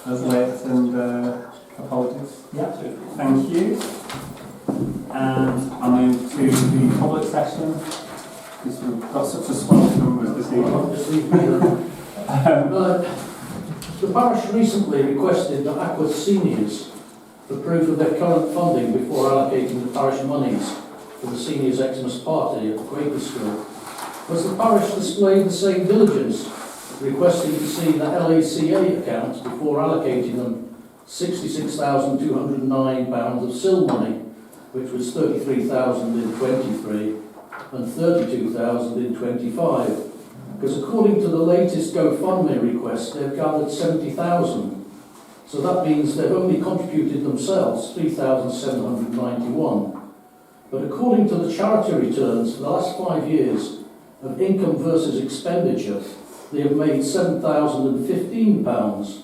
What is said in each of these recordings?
as late and apologies. Yeah. Thank you. And I'll move to the public session, because we've got such a small numbers this evening. The parish recently requested that Ackworth seniors for proof of their current funding before allocating the parish monies for the seniors' Xmas party at the Quaker School. Has the parish displayed the same diligence, requesting to see the LACA accounts before allocating them £66,209 of SIL money, which was £33,000 in 23 and £32,000 in 25? Because according to the latest GoFundMe request, they've gathered £70,000. So that means they've only contributed themselves £3,791. But according to the charity returns for the last 5 years of income versus expenditure, they have made £7,015.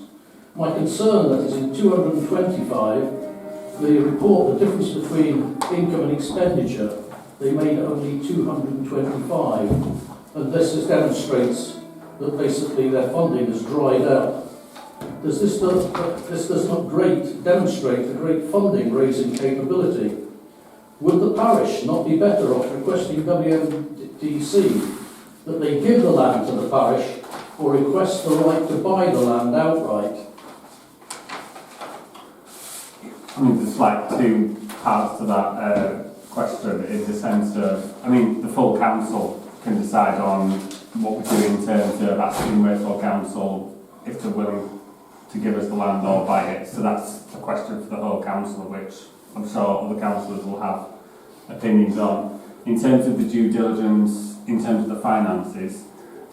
My concern that is in 225, they report the difference between income and expenditure, they made only 225. And this demonstrates that basically their funding has dried out. This does not demonstrate a great funding raising capability. Would the parish not be better off requesting WMDC that they give the land to the parish or request the right to buy the land outright? I mean, there's like two parts to that question, in the sense of, I mean, the full council can decide on what we do in terms of asking Wakefield Council if they're willing to give us the land or buy it. So that's a question for the whole council, which I'm sure other councillors will have opinions on. In terms of the due diligence, in terms of the finances,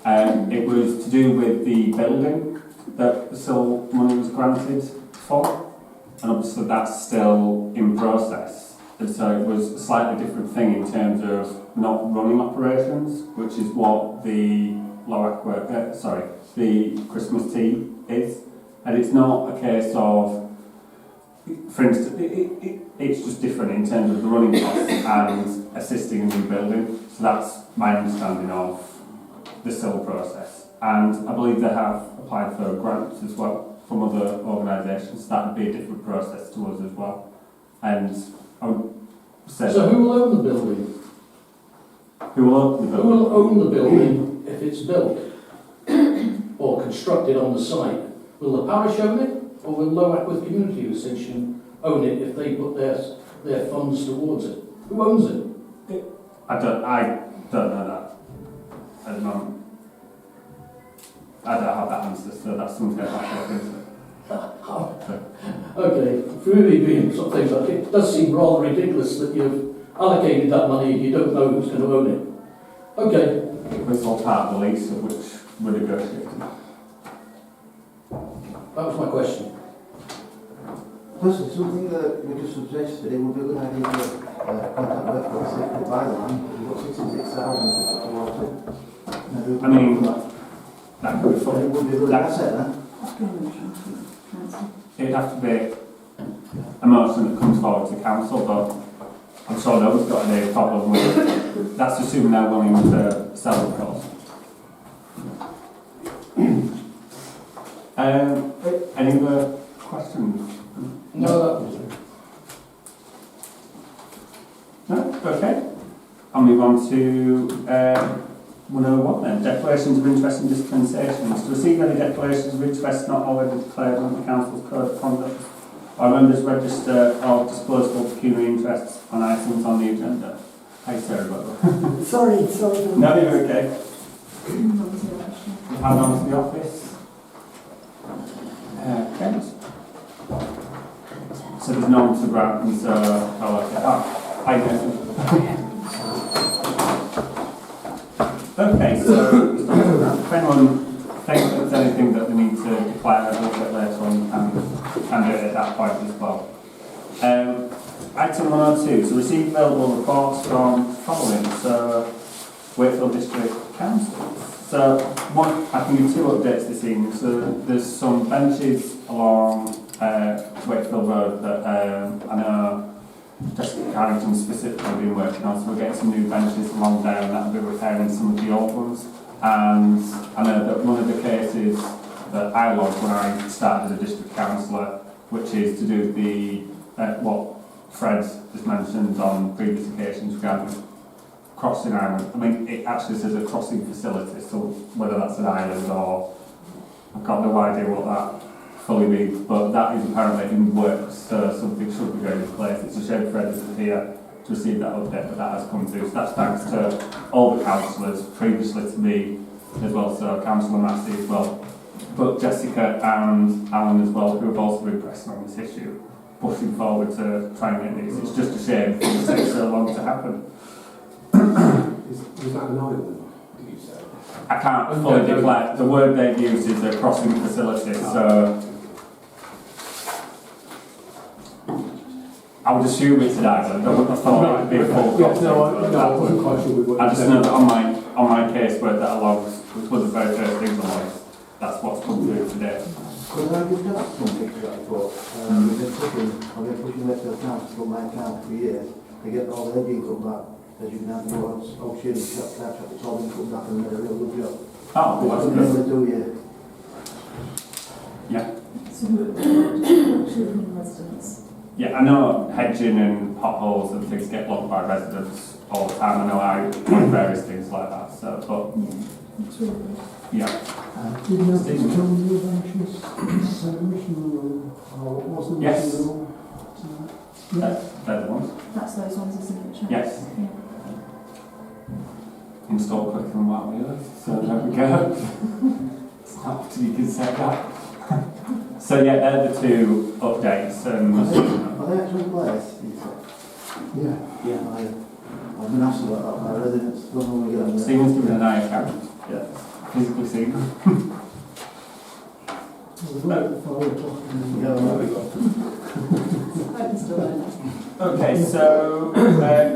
it was to do with the building that the SIL money was granted for, and obviously that's still in process. And so it was a slightly different thing in terms of not running operations, which is what the the Christmas tea is. And it's not a case of, for instance, it's just different in terms of the running costs and assisting in the building. So that's my understanding of the SIL process. And I believe they have applied for grants as well from other organisations. That would be a different process to us as well. And I would say... So who will own the building? Who will own the building? Who will own the building if it's built or constructed on the site? Will the parish own it, or will Low Ackworth Community Association own it if they put their funds towards it? Who owns it? I don't know that at the moment. I don't have that answer, so that's something I'd have to look into. Okay, for me being something like it does seem rather ridiculous that you've allocated that money and you don't know who's going to own it. Okay. It's all part of the lease of which we're negotiating. That was my question. Personally, something that we just suggested, it would be a good idea to contact Wakefield and see if they buy the land. You've got 66,000 towards it. I mean, that could be fun. It would be a good asset then. It'd have to be a motion that comes forward to council, but I'm sure no one's got any problem with it. That's assuming they're willing to sell the cost. Any other questions? No, that was it. No? Okay. I'll move on to 101 then. Declarations of interest and dispensations. To receive any declarations of interest not already declared under the Council's Code of Conduct, or members register of disposable pecuniary interests on items on the agenda. Hi, Sarah. Sorry. No, you're okay. How long to the office? Okay. So there's no one to grab, and so I'll look at that. Hi, Nathan. Okay, so if anyone thinks there's anything that they need to declare a little bit later on, can do it at that point as well. Item 102, so receive available reports from following, so Wakefield District Council. So I can give two updates this evening. So there's some benches along Wakefield Road that I know Jessica Carrington specifically have been working on, so we're getting some new benches along there and that'll be repairing some of the old ones. And I know that one of the cases that I logged when I started as a district councillor, which is to do with the what Fred has mentioned on previous occasions regarding crossing island. I mean, it actually says a crossing facility, so whether that's an island or I've got no idea what that fully means, but that is apparently in works, so something should be going in place. It's a shame Fred isn't here to receive that update, but that has come through. So that's thanks to all the councillors, previously to me as well, so Councillor Massey as well, but Jessica and Alan as well, who have also been pressing on this issue, pushing forward to try and get these. It's just a shame it takes so long to happen. Is that an island, did you say? I can't fully declare. The word they've used is a crossing facility, so I would assume it's an island. I wouldn't have thought it would be a full crossing. I wasn't quite sure with what I just know that on my case where that logs, which was the very first thing on logs, that's what's come through today. Could I give that something to that report? I've been pushing Westfield Council to put my account for years to get all the edging cut back. As you can have the words, oh shit, it's all been cut back and made a real good job. Oh, well, that's good. Do you? Yeah. So children and residents. Yeah, I know hedging and potholes and things get blocked by residents all the time. I know I do various things like that. So, but It's really good. yeah. Did you have to tell me about this celebration or wasn't Yes. it all? They're the ones. That's those ones, isn't it? Chad? Yes. Yeah. Install curriculum while we live. So there we go. It's not often you can say that. So yeah, they're the two updates. Are they actually in place? Yeah. Yeah. I've been asked about that by residents. Don't know when we get them there. Stephen's given an eye account. Yeah. Physically seen. About 5 o'clock. Yeah, there we go. I can still learn. Okay, so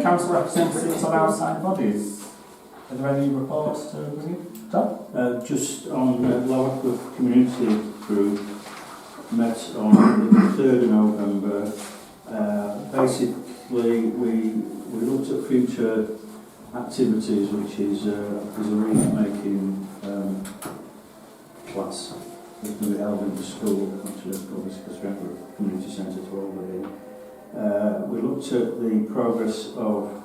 council representatives on outside bodies. Are there any reports to bring in? John? Just on Lower Ackworth Community Group met on the 3rd of November. Basically, we looked at future activities, which is a wreath making class that's going to be held in the school, actually, obviously, because we have a community centre to overlay. We looked at the progress of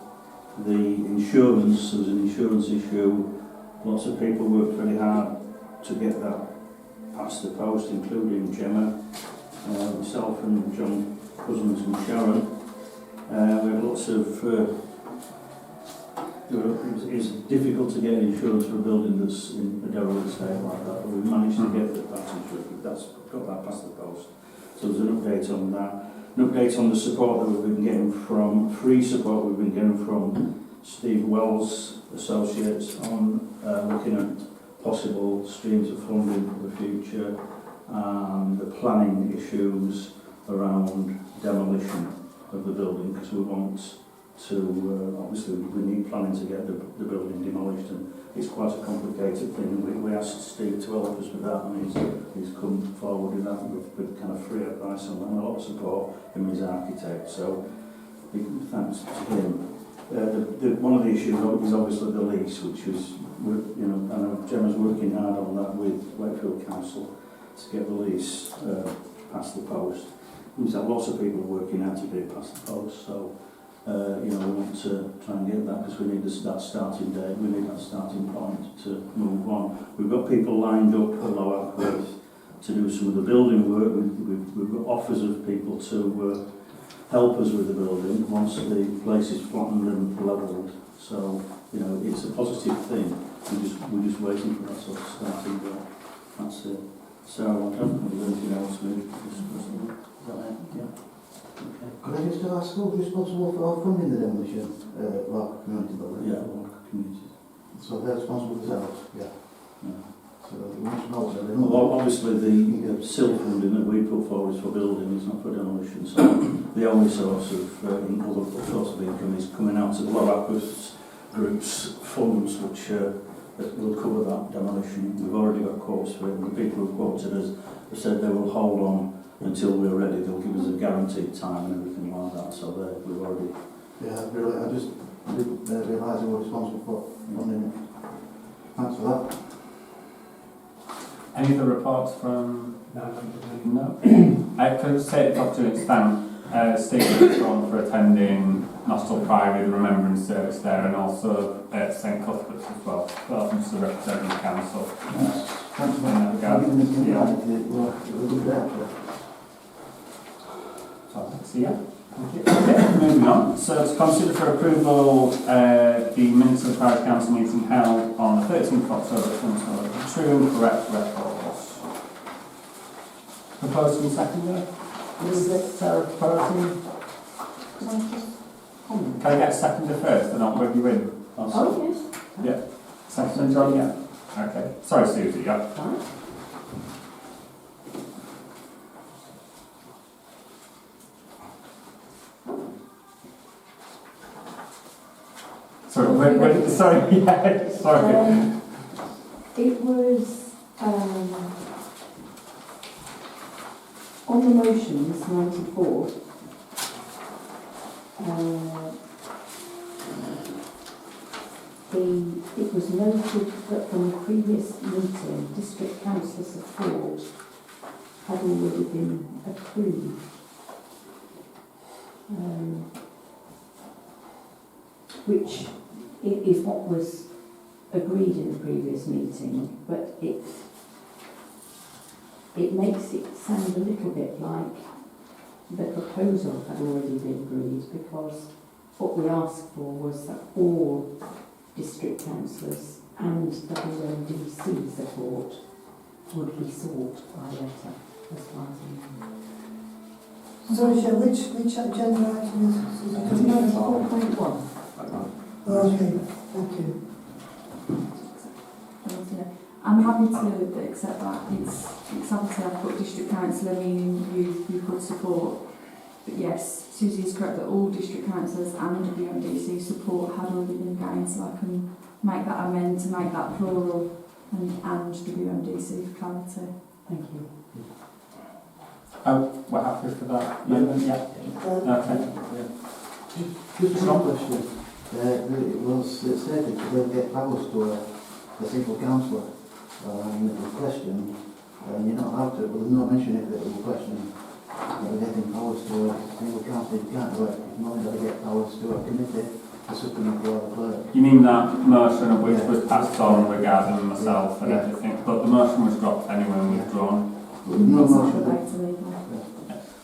the insurance. There was an insurance issue. Lots of people worked very hard to get that past the post, including Gemma, myself and John Cousins and Sharon. We had lots of it was difficult to get insurance for a building that's in a derelict state like that, but we managed to get that insurance. That's got that past the post. So there's an update on that. An update on the support that we've been getting from, free support we've been getting from Steve Wells Associates on looking at possible streams of funding for the future and the planning issues around demolition of the building, because we want to, obviously we need planning to get the building demolished, and it's quite a complicated thing. We asked Steve to help us with that, and he's come forward with that with kind of free advice on that, and a lot of support from his architect, so big thanks to him. One of the issues is obviously the lease, which is, you know, I know Gemma's working hard on that with Wakefield Council to get the lease past the post. We've had lots of people working hard to get it past the post, so you know, we want to try and get that, because we need that starting date, we need that starting point to move on. We've got people lined up at Lower Ackworth to do some of the building work. We've got offers of people to help us with the building once the place is flattened and levelled. So, you know, it's a positive thing. We're just waiting for that sort of starting date. That's it. So I don't know if there's anything else we discuss. Is that it? Yeah. Okay. Could I just ask who's responsible for funding the demolition local community building? Yeah, local communities. So they're responsible themselves? Yeah. Yeah. So we must know that they're Well, obviously the SIL funding that we put forward is for building, it's not for demolition, so the only source of other source of income is coming out of Lower Ackworth Group's funds, which that will cover that demolition. We've already got quotes for it, and the people who've quoted us have said they will hold on until we're ready. They'll give us a guaranteed time and everything like that, so we've already... Yeah, really, I just didn't realise they were responsible for funding it. Thanks for that. Any other reports from? No. No. I could say the opportunity to thank Stephen Strong for attending Nostell Priory, the Remembrance Service there, and also St Cuthbert's as well. Well, I'm just a representative of the council. Thanks in that for regard. giving us the Yeah. invite. It was a good day, actually. So, yeah. Thank you. Okay, moving on. So to consider for approval the minutes of the Parish Council meeting held on the 13th of October 2012. True and correct records. Proposed and seconded? Is it Sarah proposing? Can I get a seconder first and I'll bring you in? Oh, yes. Yeah. Seconder, John, yeah. Okay. Sorry, Susie, yeah. Sorry, sorry, yeah, sorry. It was on the motions, 94. It was noted that from the previous meeting, district council support had already been approved. Which is what was agreed in the previous meeting, but it makes it sound a little bit like the proposal had already been agreed, because what we asked for was that all district councillors and WMDC support would be sought by letter, as far as I know. Sorry, Chair, which agenda item is it? 94.1. Okay, thank you. I'm happy to accept that. It's obviously I've put district councillor, meaning you could support. But yes, Susie is correct that all district councillors and WMDC support had already been gained, so I can make that amend to make that plural and WMDC for clarity. Thank you. Oh, we're happy for that? Yeah. Okay. Just one question. It said that they'll get powers to a single councillor. And it was questioned, you're not allowed to, but there's no mention of it, it was questioned. They're getting powers to a single councillor, you can't do it. You've only got to get powers to a committee, a subcommittee or the clerk. You mean that motion of which was passed on regarding myself and everything, but the motion was dropped anyway and withdrawn. No It's not motion. related to legal.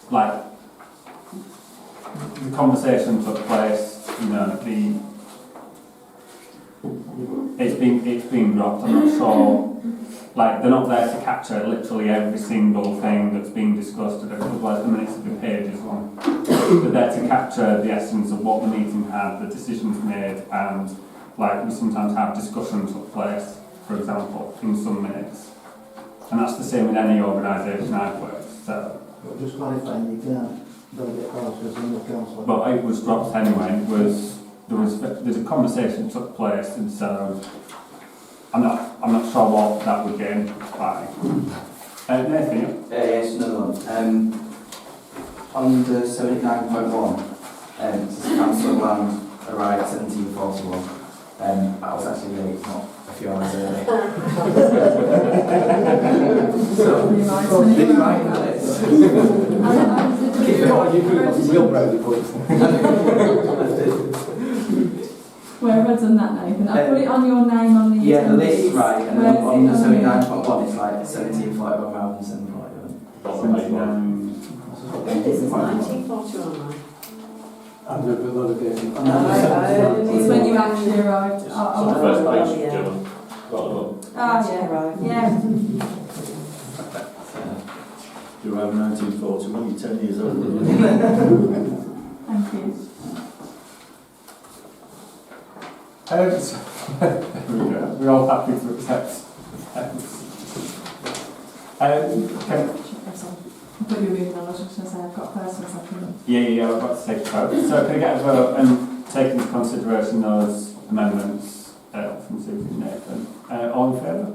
Like, the conversation took place, you know, it's been dropped, I'm not sure, like, they're not there to capture literally every single thing that's being discussed, otherwise the minutes would be pages long. They're there to capture the essence of what the meeting had, the decisions made, and, like, we sometimes have discussion took place, for example, in some minutes. And that's the same with any organisation I've worked, so. But just clarifying, you can't delegate powers to a single councillor. But it was dropped anyway. There's a conversation took place, and so I'm not sure what that would gain by. Nathan, Yes, another one. On the 79.1, it says council land arrived at 1741. I was actually late, not a few hours early. So, did you write that? Keep it on, you could have some real brownie points. Where have I done that, Nathan? I put it on your name on the Yeah, the attendance. list is right, and then Where's on the it 79.1 it's like 1741 rather than 741. This is 1941. I've never got a game. It's when you actually arrived. On the first page, yeah. Yeah. You're over 1941, you're 10 years old. Thank you. we're all happy to accept. I thought you were moving on. I was just going to say I've got first and second. Yeah, I've got to take a vote. So can I get a vote and take into consideration those amendments from Susie and Nathan? All in favour?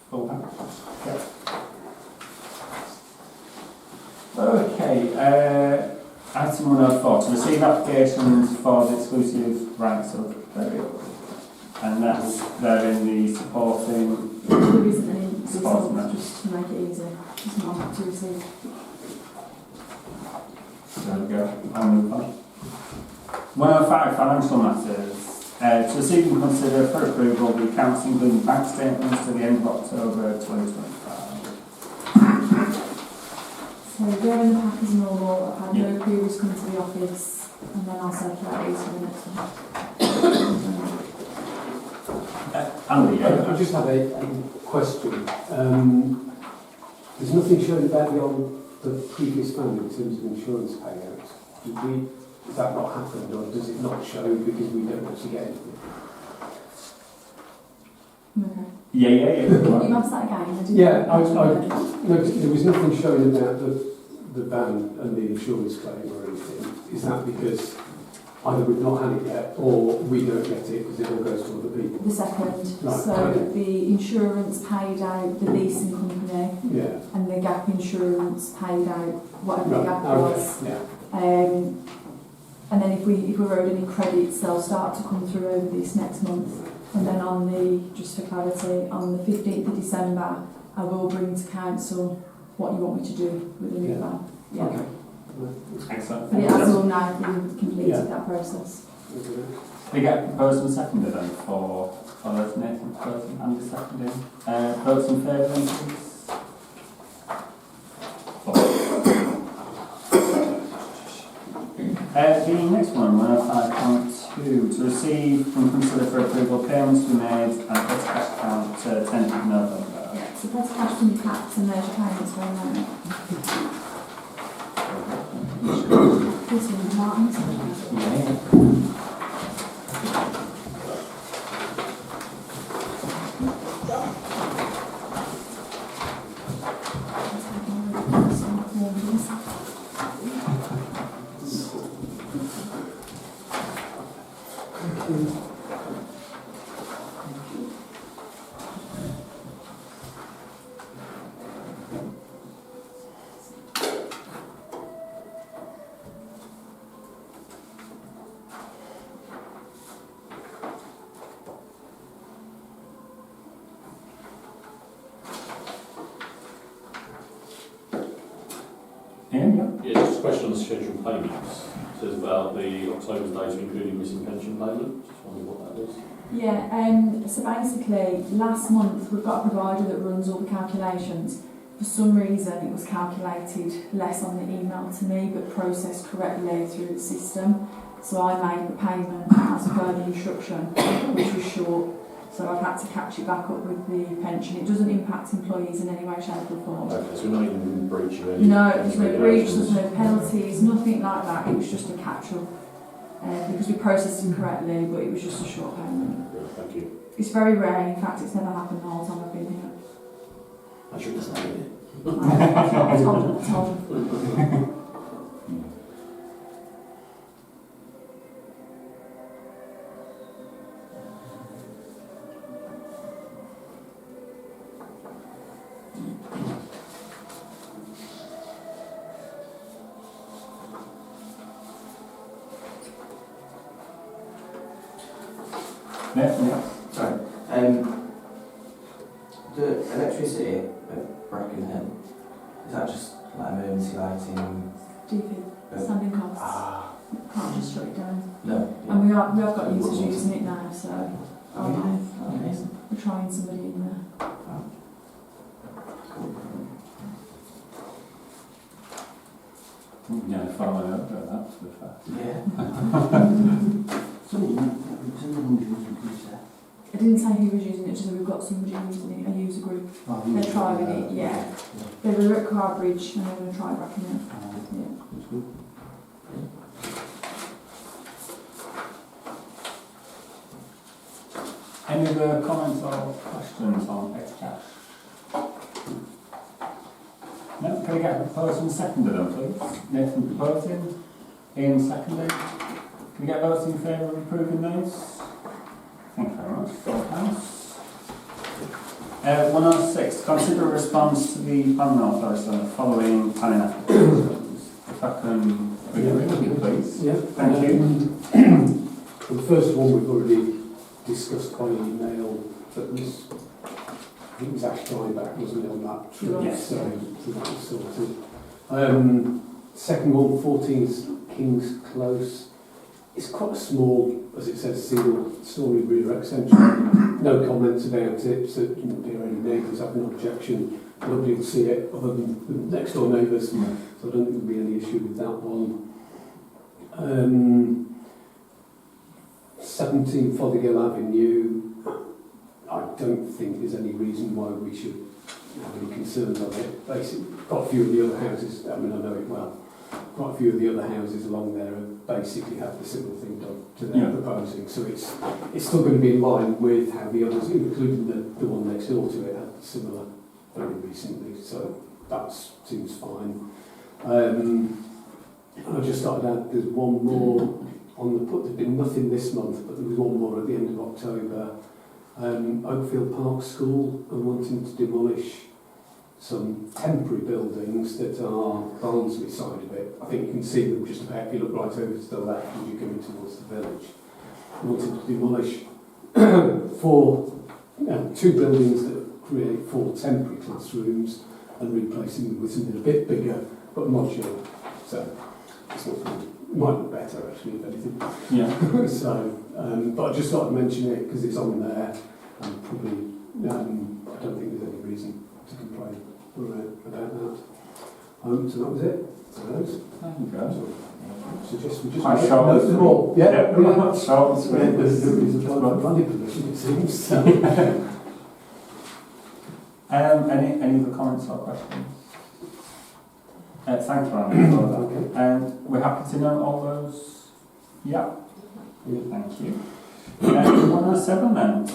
Full back. Okay, item 104, to receive applications for the exclusive rights of burial. And that's there in the supporting There isn't any Suppose not. just to make it easy. It's not to receive. There we go. I'll move on. 105 financial matters. To receive and consider for approval the accounts including bank statements to the end of October 2025. So they're in the pack as normal. I've had no queries come to the office, and then I'll circulate these for the next one. Andy, yeah. I just have a question. There's nothing shown about the previous fund in terms of insurance payouts. Has that not happened, or does it not show because we don't actually get anything? Okay. Yeah. Can you ask that again? I didn't No, there was nothing shown about the ban and the insurance claim or anything. Is that because either we've not had it yet, or we don't get it because it all goes to other people? The second. Right, So okay. the insurance paid out the leasing company, Yeah. and the gap insurance paid out whatever the Right, gap okay. was. Yeah. And then if we're owed any credits, they'll start to come through over this next month. And then just for clarity, on the 15th of December, I will bring to council what you want me to do with the new Yeah. plan. Yeah. Okay. Excellent. But it has all now been completed, Yeah. that process. We get proposed and seconded then for those Nathan proposed and seconded. Votes in favour then please. The next one, 105.2, to receive and consider for approval payments to be made and petty cash account 10th of November. Yeah, so petty cash from your tax and leisure payments going out. This one's Martin's. Yeah, just a question on the scheduled payments. It says about the October's data including missing pension payment. Just wondering what that is. Yeah, so basically, last month we've got a provider that runs all the calculations. For some reason it was calculated less on the email to me, but processed correctly through the system. So I made the payment as a further instruction, which was short. So I've had to catch it back up with the pension. It doesn't impact employees in any way, shape or form. Okay, so we're not even in breach of any No, there's no breach, regulations. there's no penalties, nothing like that. It was just a catch-up. Because we processed it correctly, but it was just a short payment. Yeah, thank you. It's very rare, in fact it's never happened the whole time I've been here. I should have said it. I told them. Yeah. Sorry. The electricity at Brackenham, is that just like emergency lighting? DP, standing costs. Can't just shut it down. No. And we have got users using it now, so Okay. we're trying somebody in there. Yeah, following up with that, to be fair. Yeah. I didn't say who was using it, just that we've got somebody using it, a user group. They're trying it, yeah. They were at Carbridge and they're going to try Brackenham. Yeah. Any other comments or questions on Xcash? No, can we get a proposal and seconded then, please? Nathan proposing, Ian seconded. Can we get votes in favour of approving those? Thank you very much. Full house. 106. Consider a response to the planning authority on the following planning applications. If I can read it, please. Yeah. Thank you. The first one we've already discussed by email, that was I think it was Ash back, wasn't it, on that trip? Yes. So that was sorted. Second one, 14 King's Close. It's quite a small, as it says, single-storey rear extension. No comments about it, so it didn't appear any neighbours have an objection. Nobody will see it other than the next door neighbours, so I don't think there'll be any issue with that one. 17 Fothergill Avenue. I don't think there's any reason why we should have any concerns on it. Basically, quite a few of the other houses, I mean, I know it well, quite a few of the other houses along there have basically had the similar thing done to their proposing. So it's still going to be in line with how the others, including the one next door to it, had similar very recently. So that seems fine. I just started out, there's one more on the put. There's been nothing this month, but there was one more at the end of October. Oakfield Park School are wanting to demolish some temporary buildings that are Barnsley side of it. I think you can see them just about if you look right over to the left as you're coming towards the village. They wanted to demolish two buildings that create 4 temporary classrooms and replacing them with something a bit bigger but modular. So it's not good. It might look better actually, if anything. Yeah. So, but I just thought I'd mention it because it's on there, and probably I don't think there's any reason to complain about that. So that was it. So those. There you go. Suggest we just Quite short and note them all. sweet. Yeah, Yeah. Short and sweet. There's a planning permission, it seems. So. Any other comments or questions? Thank you, Andy, for that. And we're happy to note all those. Yeah. Thank you. 107 then.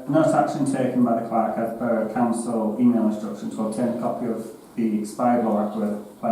Note action taken by the clerk as per council email instruction to obtain a copy of the expired law Ackworth